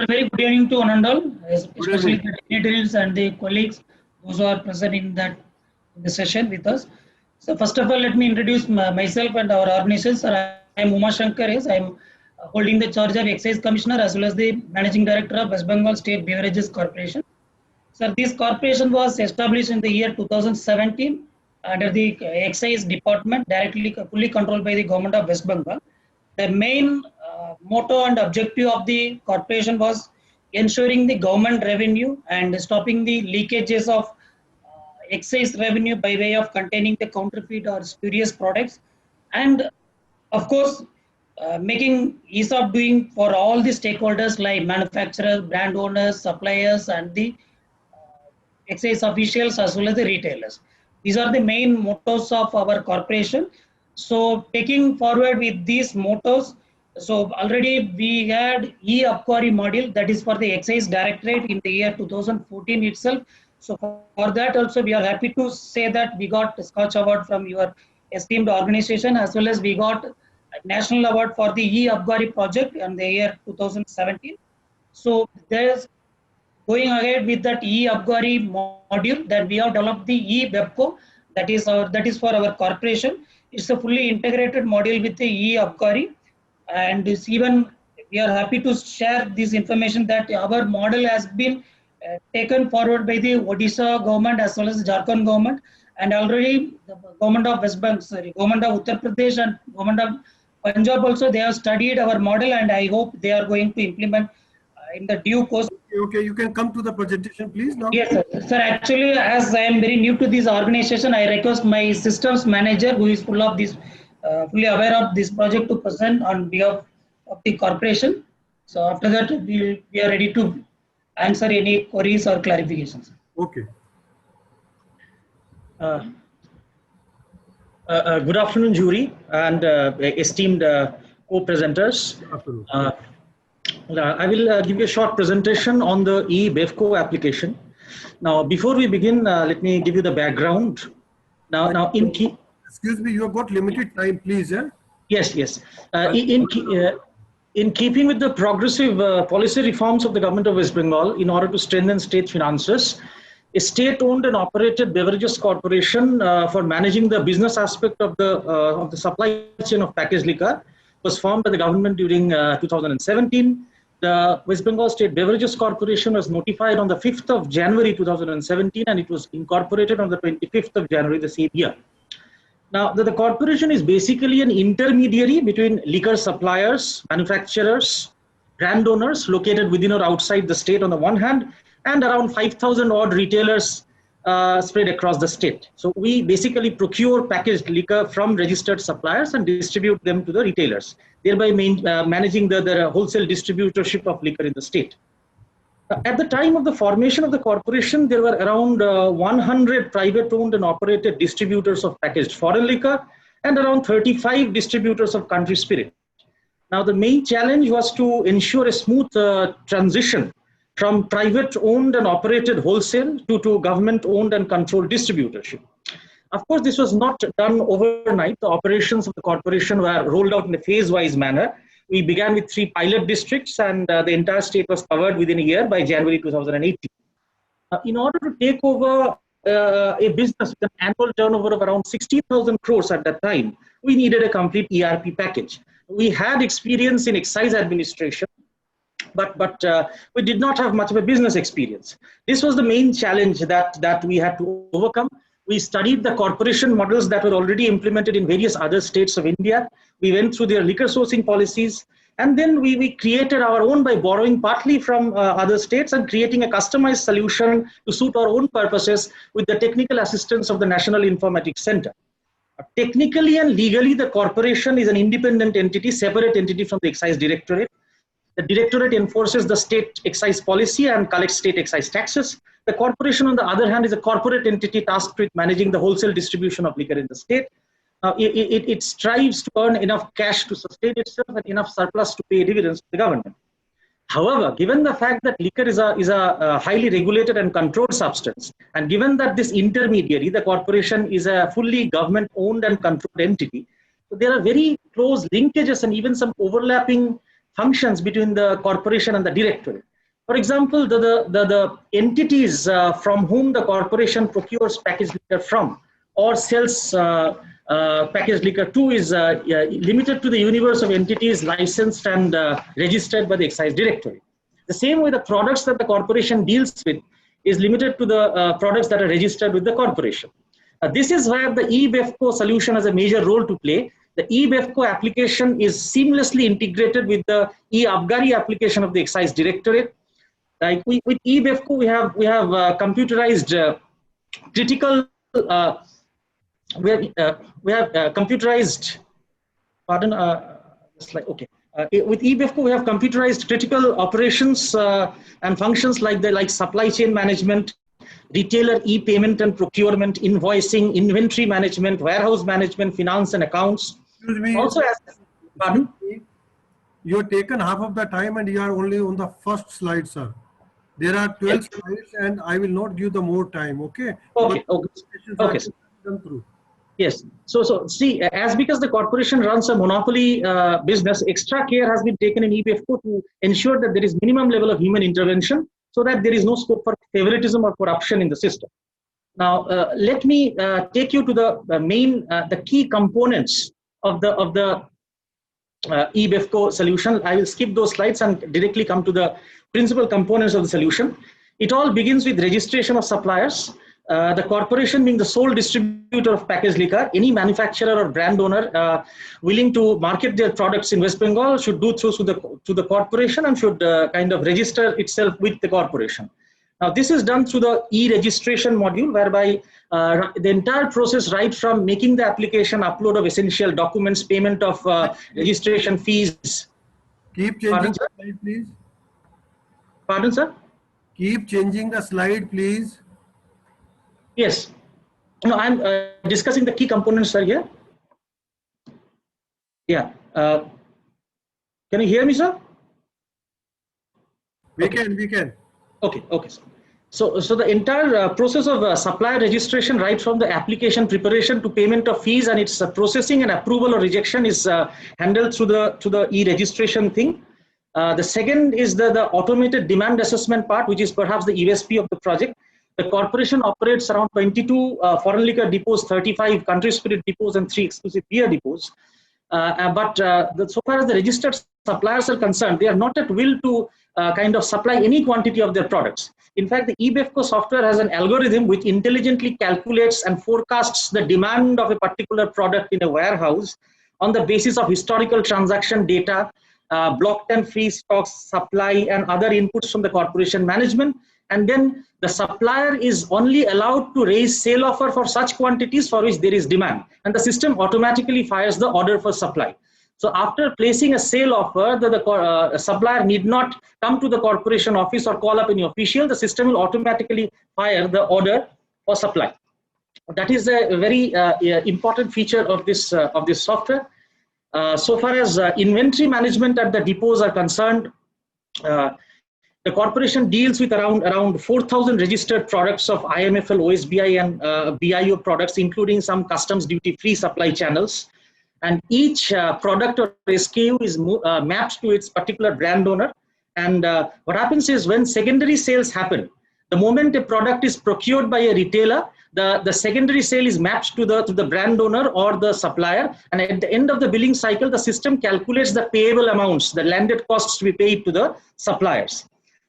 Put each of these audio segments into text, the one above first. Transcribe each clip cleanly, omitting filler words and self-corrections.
Very good evening to one and all, Good especially evening. the dignitaries and the colleagues, those who are present in the session with us. So first of all, let me introduce myself and our organization. Sir, I am Uma Shankar. Yes, I am holding the charge of Excise Commissioner as well as the Managing Director of West Bengal State Beverages Corporation. Sir, this corporation was established in the year 2017 under the Excise Department, directly fully controlled by the Government of West Bengal. The main motto and objective of the corporation was ensuring the government revenue and stopping the leakages of excise revenue by way of containing the counterfeit or spurious products, and of course making ease of doing for all the stakeholders like manufacturers, brand owners, suppliers, and the excise officials as well as the retailers. These are the main mottos of our corporation. So taking forward with these mottos, so already we had e-Abkari module, that is for the excise directorate in the year 2014 itself. So for that also we are happy to say that we got a Scotch Award from your esteemed organization, as well as we got a national award for the e-Abkari project in the year 2017. So there's going ahead with that e-Abkari module, that we have developed the e-Webco, that is for our corporation. It's a fully integrated module with the e-Abkari, and it's even we are happy to share this information that our model has been taken forward by the Odisha government as well as the Jharkhand government, and already the government of West Bengal, government of Uttar Pradesh and government of Punjab also, they have studied our model, and I hope they are going to implement in the due course. Okay, you can come to the presentation, please. Now. Yes, sir. Sir, actually, as I am very new to this organization, I request my systems manager, who is full of this, fully aware of this project, to present on behalf of the corporation. So after that, we are ready to answer any queries or clarifications. Okay. Good afternoon, jury and esteemed co-presenters. I will give you a short presentation on the e-Bevco application. Now, before we begin, let me give you the background. Now, excuse me, you have got limited time, please. Yeah? Yes. In keeping with the progressive policy reforms of the government of West Bengal, in order to strengthen state finances, a state-owned and operated beverages corporation for managing the business aspect of the supply chain of packaged liquor was formed by the government during 2017. The West Bengal State Beverages Corporation was notified on the 5th of January 2017, and it was incorporated on the 25th of January the same year. Now, the corporation is basically an intermediary between liquor suppliers, manufacturers, brand owners located within or outside the state on the one hand, and around 5,000 odd retailers spread across the state. So we basically procure packaged liquor from registered suppliers and distribute them to the retailers, thereby managing the wholesale distributorship of liquor in the state. At the time of the formation of the corporation, there were around 100 private owned and operated distributors of packaged foreign liquor and around 35 distributors of country spirit. Now, the main challenge was to ensure a smooth transition from private owned and operated wholesale to government owned and controlled distributorship. Of course, this was not done overnight. The operations of the corporation were rolled out in a phase-wise manner. We began with 3 pilot districts, and the entire state was covered within a year by January 2018. In order to take over a business with an annual turnover of around 60,000 crores at that time, we needed a complete ERP package. We had experience in excise administration, but we did not have much of a business experience. This was the main challenge that we had to overcome. We studied the corporation models that were already implemented in various other states of India. We went through their liquor sourcing policies, and then we created our own by borrowing partly from other states and creating a customized solution to suit our own purposes with the technical assistance of the National Informatics Center. Technically and legally, the corporation is an independent entity, separate entity from the Excise Directorate. The Directorate enforces the state excise policy and collects state excise taxes. The corporation, on the other hand, is a corporate entity tasked with managing the wholesale distribution of liquor in the state. It strives to earn enough cash to sustain itself and enough surplus to pay dividends to the government. However, given the fact that liquor is a highly regulated and controlled substance, and given that this intermediary, the corporation, is a fully government-owned and controlled entity, so there are very close linkages and even some overlapping functions between the corporation and the directorate. For example, the entities from whom the corporation procures packaged liquor from or sells packaged liquor to is limited to the universe of entities licensed and registered by the Excise Directorate. The same way the products that the corporation deals with is limited to the products that are registered with the corporation. This is where the eBEFCO solution has a major role to play. The eBEFCO application is seamlessly integrated with the eAbgari application of the Excise Directorate. Like with eBEFCO, we have computerized critical. We have computerized. Pardon. Okay. With eBEFCO, we have computerized critical operations and functions like supply chain management, retailer e-payment and procurement, invoicing, inventory management, warehouse management, finance and accounts. Excuse me. Also, pardon? You have taken half of the time and you are only on the first slide, sir. There are 12 slides and I will not give the more time, okay? Okay, okay. Through. Yes. So see, as because the corporation runs a monopoly business, extra care has been taken in eBEFCO to ensure that there is minimum level of human intervention so that there is no scope for favoritism or corruption in the system. Now, let me take you to the key components of the eBEFCO solution. I will skip those slides and directly come to the principal components of the solution. It all begins with registration of suppliers. The corporation being the sole distributor of packaged liquor, any manufacturer or brand owner willing to market their products in West Bengal should do through to the corporation and should kind of register itself with the corporation. Now, this is done through the e-registration module, whereby the entire process, right from making the application, upload of essential documents, payment of registration fees. Keep changing the slide, please. Pardon, sir? Keep changing the slide, please. Yes. No, I'm discussing the key components, sir, here. Yeah. Can you hear me, sir? We can. Okay, sir. So the entire process of supplier registration, right from the application preparation to payment of fees and its processing and approval or rejection is handled through the e-registration thing. The second is the automated demand assessment part, which is perhaps the USP of the project. The corporation operates around 22 foreign liquor depots, 35 country spirit depots, and 3 exclusive beer depots. So far as the registered suppliers are concerned, they are not at will to kind of supply any quantity of their products. In fact, the eBEFCO software has an algorithm which intelligently calculates and forecasts the demand of a particular product in a warehouse on the basis of historical transaction data, block 10 free stocks, supply, and other inputs from the corporation management. And then the supplier is only allowed to raise sale offer for such quantities for which there is demand. And the system automatically fires the order for supply. So after placing a sale offer, the supplier need not come to the corporation office or call up any official. The system will automatically fire the order for supply. That is a very important feature of this software. So far as inventory management at the depots are concerned, the corporation deals with around 4,000 registered products of IMFL, OSBI, and BIO products, including some customs duty-free supply channels. And each product or SKU is mapped to its particular brand owner. And what happens is when secondary sales happen, the moment a product is procured by a retailer, the secondary sale is mapped to the brand owner or the supplier. And at the end of the billing cycle, the system calculates the payable amounts, the landed costs to be paid to the suppliers.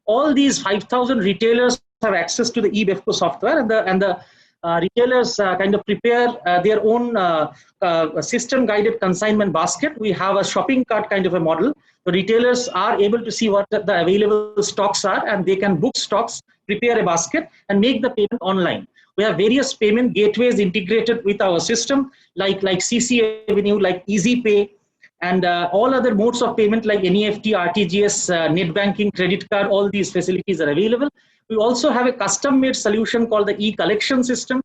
All these 5,000 retailers have access to the eBEFCO software, and the retailers kind of prepare their own system-guided consignment basket. We have a shopping cart kind of a model. The retailers are able to see what the available stocks are, and they can book stocks, prepare a basket, and make the payment online. We have various payment gateways integrated with our system, like CC Avenue, like EasyPay, and all other modes of payment like NEFT, RTGS, net banking, credit card. All these facilities are available. We also have a custom-made solution called the e-collection system,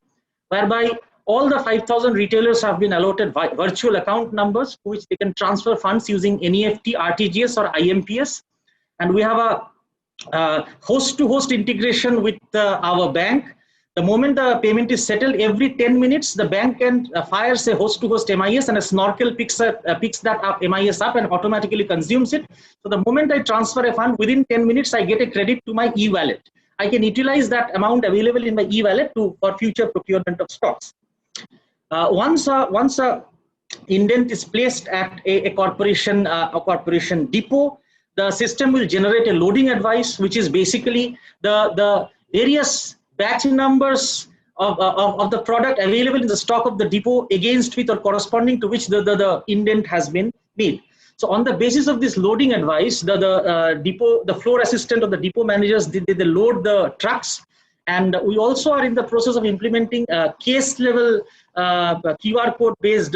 whereby all the 5,000 retailers have been allotted virtual account numbers to which they can transfer funds using NEFT, RTGS, or IMPS. And we have a host-to-host integration with our bank. The moment the payment is settled, every 10 minutes, the bank can fires a host-to-host MIS, and a Snorkel picks that up, MIS up, and automatically consumes it. So the moment I transfer a fund, within 10 minutes, I get a credit to my e-wallet. I can utilize that amount available in my e-wallet for future procurement of stocks. Once a indent is placed at a corporation depot, the system will generate a loading advice, which is basically the various batch numbers of the product available in the stock of the depot against which or corresponding to which the indent has been made. So on the basis of this loading advice, the floor assistant of the depot managers, they load the trucks. And we also are in the process of implementing case level QR code based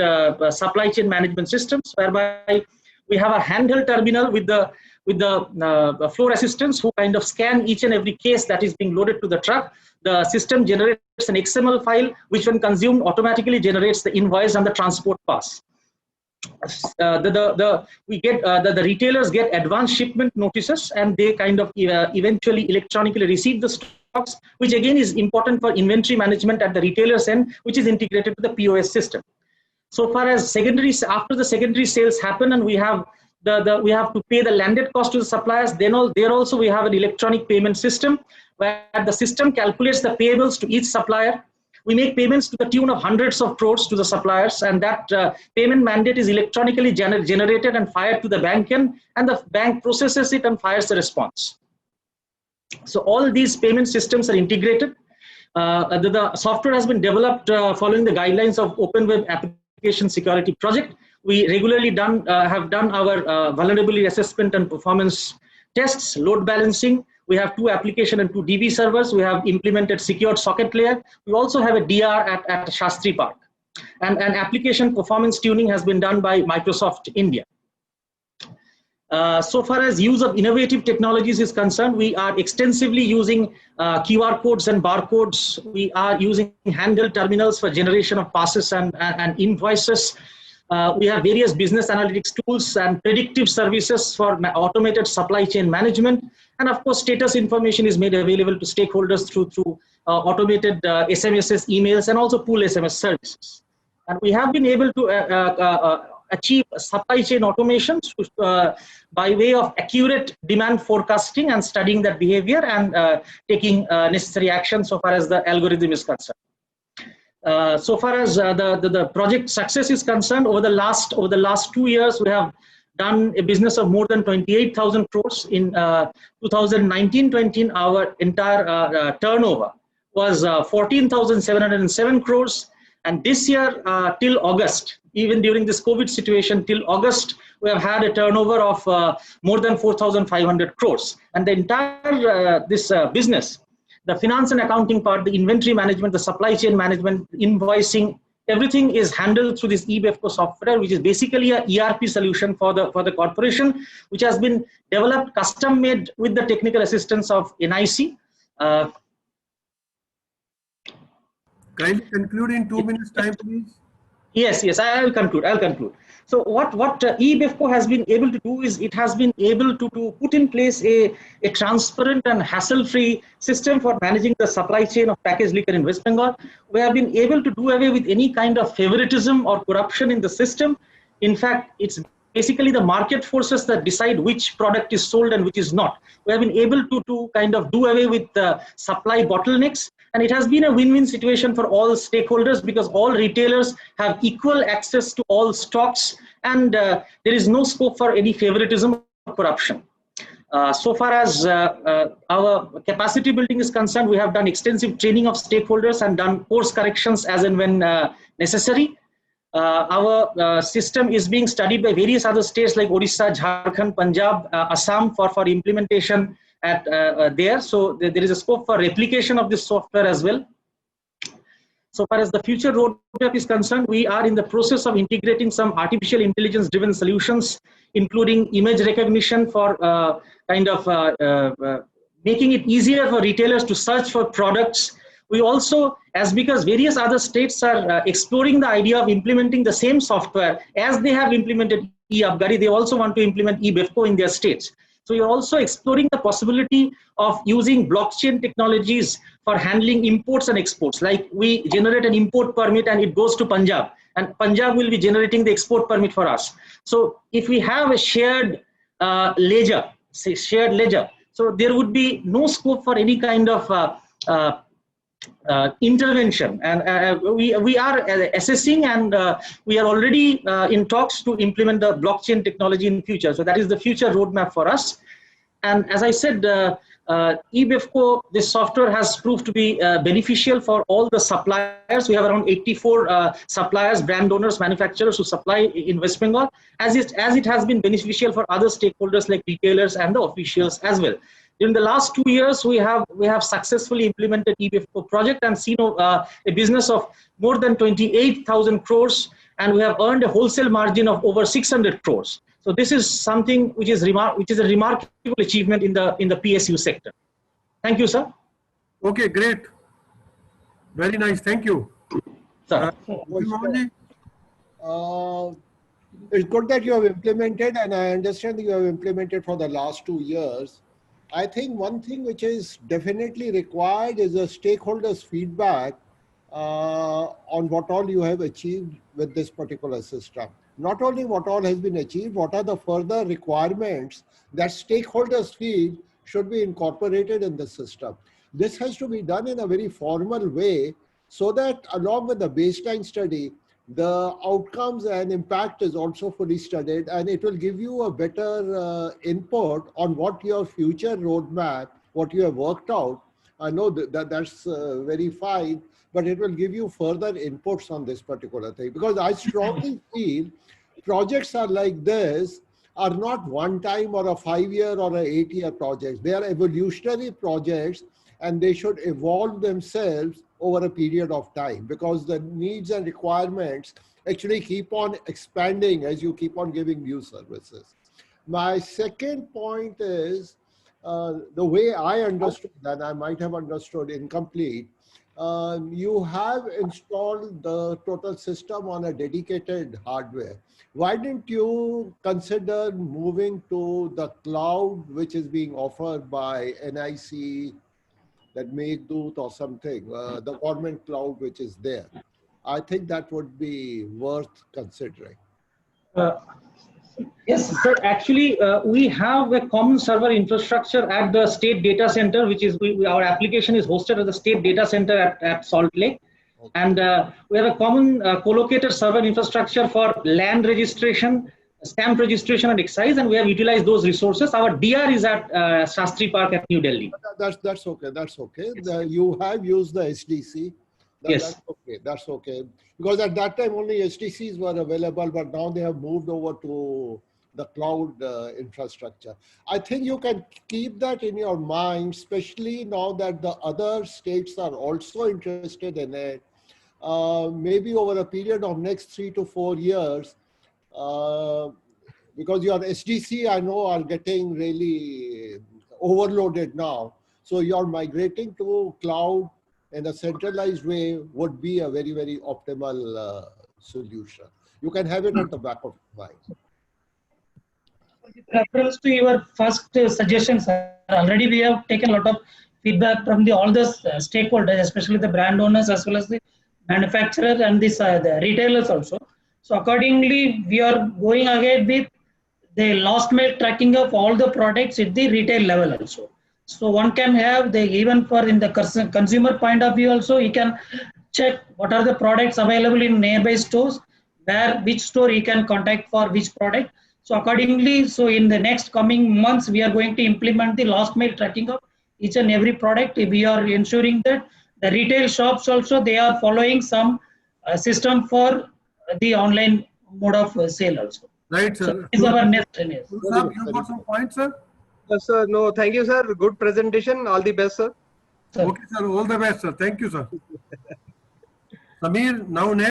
supply chain management systems, whereby we have a handheld terminal with the floor assistants who kind of scan each and every case that is being loaded to the truck. The system generates an XML file, which when consumed automatically generates the invoice and the transport pass. The retailers get advanced shipment notices, and they kind of eventually electronically receive the stocks, which again is important for inventory management at the retailer's end, which is integrated to the POS system. So far as after the secondary sales happen, and we have to pay the landed cost to the suppliers, there also we have an electronic payment system where the system calculates the payables to each supplier. We make payments to the tune of hundreds of crores to the suppliers, and that payment mandate is electronically generated and fired to the bank end, and the bank processes it and fires the response. So all these payment systems are integrated. The software has been developed following the guidelines of Open Web Application Security Project. We regularly have done our vulnerability assessment and performance tests, load balancing. We have 2 application and 2 DB servers. We have implemented secured socket layer. We also have a DR at Shastri Park. And application performance tuning has been done by Microsoft India. So far as use of innovative technologies is concerned, we are extensively using QR codes and barcodes. We are using handheld terminals for generation of passes and invoices. We have various business analytics tools and predictive services for automated supply chain management. And of course, status information is made available to stakeholders through automated SMSs, emails, and also pool SMS services. And we have been able to achieve supply chain automation by way of accurate demand forecasting and studying that behavior and taking necessary action so far as the algorithm is concerned. So far as the project success is concerned, over the last 2 years, we have done a business of more than 28,000 crores. In 2019-20, our entire turnover was 14,707 crores. And this year, till August, even during this COVID situation, till August, we have had a turnover of more than 4,500 crores. And the entire business, the finance and accounting part, the inventory management, the supply chain management, invoicing, everything is handled through this eBEFCO software, which is basically a ERP solution for the corporation, which has been developed, custom made with the technical assistance of NIC. Kindly conclude in 2 minutes time, please. Yes, I'll conclude. So what eBEFCO has been able to do is it has been able to put in place a transparent and hassle-free system for managing the supply chain of packaged liquor in West Bengal. We have been able to do away with any kind of favoritism or corruption in the system. In fact, it's basically the market forces that decide which product is sold and which is not. We have been able to kind of do away with the supply bottlenecks. And it has been a win-win situation for all stakeholders because all retailers have equal access to all stocks, and there is no scope for any favoritism or corruption. So far as our capacity building is concerned, we have done extensive training of stakeholders and done course corrections as and when necessary. Our system is being studied by various other states like Odisha, Jharkhand, Punjab, Assam for implementation at there. So there is a scope for replication of this software as well. So far as the future roadmap is concerned, we are in the process of integrating some artificial intelligence driven solutions, including image recognition for making it easier for retailers to search for products. We also, because various other states are exploring the idea of implementing the same software as they have implemented eAbgari, they also want to implement eBEFCO in their states. So you're also exploring the possibility of using blockchain technologies for handling imports and exports. Like we generate an import permit and it goes to Punjab, and Punjab will be generating the export permit for us. So if we have a shared ledger, say shared ledger, so there would be no scope for any kind of intervention, and we are assessing, and we are already in talks to implement the blockchain technology in future. So that is the future roadmap for us. And as I said, eBEFCO, this software has proved to be beneficial for all the suppliers. We have around 84 suppliers, brand owners, manufacturers who supply in West Bengal, as it has been beneficial for other stakeholders like retailers and the officials as well. During the last 2 years, we have successfully implemented eBEFCO project and seen a business of more than 28,000 crores, and we have earned a wholesale margin of over 600 crores. So this is something which is a remarkable achievement in the PSU sector. Thank you, sir. Okay, great. Very nice. Thank you. Sir. It's good that you have implemented, and I understand that you have implemented for the last 2 years. I think one thing which is definitely required is a stakeholders' feedback on what all you have achieved with this particular system. Not only what all has been achieved, what are the further requirements that stakeholders feel should be incorporated in the system. This has to be done in a very formal way so that along with the baseline study, the outcomes and impact is also fully studied, and it will give you a better input on what your future roadmap, what you have worked out. I know that's very fine, but it will give you further inputs on this particular thing, because I strongly feel projects are like this are not one time or a 5-year or a 8-year projects. They are evolutionary projects, and they should evolve themselves over a period of time, because the needs and requirements actually keep on expanding as you keep on giving new services. My second point is the way I understood, and I might have understood incomplete, you have installed the total system on a dedicated hardware. Why didn't you consider moving to the cloud, which is being offered by NIC, that Meghdoot or something, the government cloud which is there? I think that would be worth considering. Yes, sir. Actually, we have a common server infrastructure at the state data center, which is our application is hosted at the state data center at Salt Lake. Okay. And we have a common co-located server infrastructure for land registration, stamp registration, and excise, and we have utilized those resources. Our DR is at Shastri Park at New Delhi. That's okay. That's okay. You have used the SDC. Yes. That's okay. That's okay. Because at that time only SDCs were available, but now they have moved over to the cloud infrastructure. I think you can keep that in your mind, especially now that the other states are also interested in it. Maybe over a period of next 3 to 4 years, because your SDC, I know, are getting really overloaded now. So you're migrating to cloud in a centralized way would be a very, very optimal solution. You can have it at the back of your mind. With reference to your first suggestions, already we have taken a lot of feedback from all the stakeholders, especially the brand owners as well as the manufacturers and the retailers also. So accordingly, we are going ahead with the last mile tracking of all the products at the retail level also. So one can have even for in the consumer point of view also, he can check what are the products available in nearby stores, which store he can contact for which product. So accordingly, so in the next coming months, we are going to implement the last mile tracking of each and every product. We are ensuring that the retail shops also, they are following some system for the online mode of sale also. Right, sir. So this is our next. You got some points, sir? Yes, sir. No, thank you, sir. Good presentation. All the best, sir. Okay, sir. All the best, sir. Thank you, sir. Samir, now next.